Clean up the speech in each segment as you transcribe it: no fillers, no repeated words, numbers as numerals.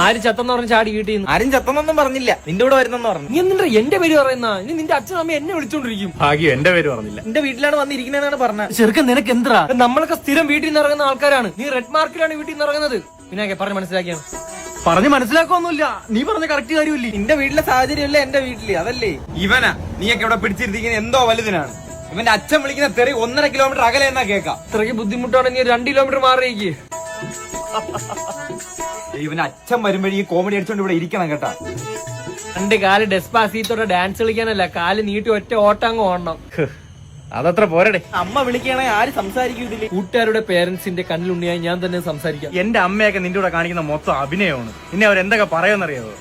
ആരും ചത്തെന്ന് പറഞ്ഞ ചാടി വീട്ടിൽ ആരും ചത്തൊന്നും പറഞ്ഞില്ല, നിന്റെ കൂടെ വരുന്നെന്ന് പറഞ്ഞു. നീ എന്നിട്ട് എന്റെ പേര് പറയുന്ന ഇനി നിന്റെ അച്ഛൻ അമ്മ എന്നെ വിളിച്ചോണ്ടിരിക്കും. ഭാഗ്യം എന്റെ പേര് പറഞ്ഞില്ല. നിന്റെ വീട്ടിലാണ് വന്നിരിക്കുന്നതെന്നാണ് പറഞ്ഞത്. ചെറുക്കൻ നിനക്ക് എന്താ? നമ്മളൊക്കെ സ്ഥിരം വീട്ടിൽ നിന്ന് ഇറങ്ങുന്ന ആൾക്കാരാണ്. നീ റെഡ് മാർക്കിലാണ് വീട്ടിൽ നിന്ന് ഇറങ്ങുന്നത്. പിന്നെ പറഞ്ഞ് മനസ്സിലാക്കിയാണ്. പറഞ്ഞ് മനസ്സിലാക്കൊന്നുമില്ല, നീ പറഞ്ഞ കറക്റ്റ് കാര്യമില്ലേ. നിന്റെ വീട്ടിലെ സാഹചര്യമല്ലേ എന്റെ വീട്ടില്, അതല്ലേ. ഇവനാ നീയൊക്കെ ഇവിടെ പിടിച്ചിരിക്കുന്ന എന്തോ വലുതിനാണ്. ഇവന്റെ അച്ഛൻ വിളിക്കുന്ന തെറി 1.5 കിലോമീറ്റർ അകലെ എന്നാ കേക്കാം. ഇത്രയ്ക്ക് ബുദ്ധിമുട്ടാണ് നീ 2 കിലോമീറ്റർ മാറിയേക്ക്. ഇവന്റെ അച്ഛൻ വരുമ്പോഴേ ഈ കോമഡി അടിച്ചോണ്ട് ഇവിടെ ഇരിക്കണം കേട്ടാ. 2 കാല് ഡെസ്പാസീത്തോടെ ഡാൻസ് കളിക്കാനല്ല, കാല് നീട്ടി ഒറ്റ ഓട്ടങ്ങ് ഓടണം. അതത്ര പോരടെ. അമ്മ വിളിക്കുകയാണെങ്കിൽ ആര് സംസാരിക്കും ഇതില്? കൂട്ടുകാരുടെ പേരൻസിന്റെ കണ്ണിലുണ്ണിയായി ഞാൻ തന്നെ സംസാരിക്കാം. എന്റെ അമ്മയൊക്കെ നിന്റെ കൂടെ കാണിക്കുന്ന മൊത്തം അഭിനയമാണ്. പിന്നെ അവരെന്തൊക്കെ പറയുമെന്നറിയാവോ?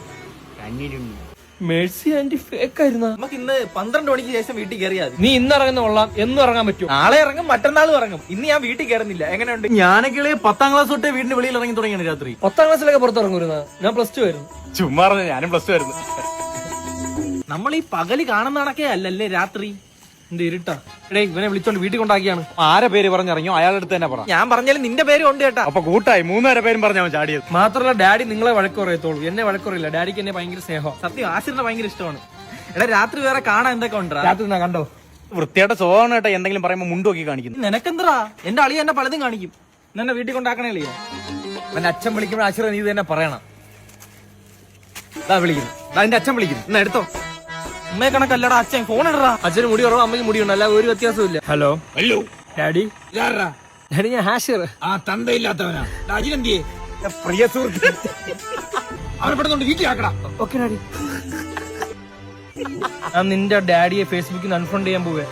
മേഴ്സി ആന്റി ഫേക്ക് ആയിരുന്ന. നമുക്ക് ഇന്ന് 12 മണിക്ക് ശേഷം വീട്ടിൽ കയറിയാൽ നീ ഇന്ന് ഇറങ്ങുന്ന കൊള്ളാം, എന്നും ഇറങ്ങാൻ പറ്റും. നാളെ ഇറങ്ങും, മറ്റന്നാളും ഇറങ്ങും. ഇന്ന് ഞാൻ വീട്ടിൽ കയറുന്നില്ല. എങ്ങനെയുണ്ട്? ഞാനൊക്കെ 10ാം ക്ലാസ് തൊട്ടേ വീടിന്റെ വെളിയിൽ ഇറങ്ങി തുടങ്ങിയാണ് രാത്രി. 10ാം ക്ലാസ്സിലൊക്കെ പുറത്തിറങ്ങുന്ന ഞാൻ +2 ആയിരുന്നു. ചുമ്മാ ഞാനും +2 ആയിരുന്നു. നമ്മൾ ഈ പകല് കാണുന്നതാണൊക്കെ അല്ലല്ലേ രാത്രി. എന്റെ ഇരുട്ടാ. എടേ ഇവനെ വിളിച്ചോണ്ട് വീട്ടിൽ കൊണ്ടാക്കിയാണ്. ആരെ പേര് പറഞ്ഞിറങ്ങിയോ അയാളുടെ അടുത്ത് തന്നെ പറ. ഞാൻ പറഞ്ഞാലും നിന്റെ പേര് ഉണ്ട് കേട്ടാ. അപ്പൊ കൂട്ടായി 3 പേരെ പേരും പറഞ്ഞാൽ ചാടിയത്. മാത്രമല്ല ഡാഡി നിങ്ങളെ വഴക്ക് പറയത്തുള്ളൂ, എന്നെ വഴക്കുറയില്ല. ഡാഡിക്ക് എന്നെ ഭയങ്കര സ്നേഹം. സത്യം ആശിറിനെ ഭയങ്കര ഇഷ്ടമാണ്. എടാ രാത്രി വേറെ കാണാൻ എന്തൊക്കെ ഉണ്ടാ? രാത്രി ഞാൻ കണ്ടോ വൃത്തിയായിട്ട് സ്വഭാവം കേട്ടോ. എന്തെങ്കിലും പറയുമ്പോ മുണ്ടോക്കി കാണിക്കുന്നു. നിനക്കെന്തറാ? എന്റെ അളിയ എന്നെ പലതും കാണിക്കും. എന്നെ വീട്ടിൽ കൊണ്ടാക്കണേ അളിയ. എന്റെ അച്ഛൻ വിളിക്കുമ്പോൾ ആശിറ നീ തന്നെ പറയണം. വിളിക്കുന്നു, എന്റെ അച്ഛൻ വിളിക്കുന്നു. എന്നാ എടുത്തോ. അമ്മയെ കണക്കല്ലടാ അച്ഛൻ. ഫോൺ ഇടറാ. അച്ഛന് മുടി കുറവ്, അമ്മയ്ക്ക് മുടിയുണ്ട്, അല്ല ഒരു വ്യത്യാസമില്ല. Hello hello daddy. ഡാഡി ഞാൻ ഹാഷിർ. ആ തന്തയില്ലാത്തവനാ അജിനെന്തിയെ പ്രിയ സുഹൃത്ത്. അവനെ പെടുന്നുണ്ട് വീട്ടിലാക്കടാ. Okay daddy. ഞാൻ നിന്റെ ഡാഡിയെ ഫേസ്ബുക്കിൽ നിന്ന് അൺഫ്രണ്ട് ചെയ്യാൻ പോവേ.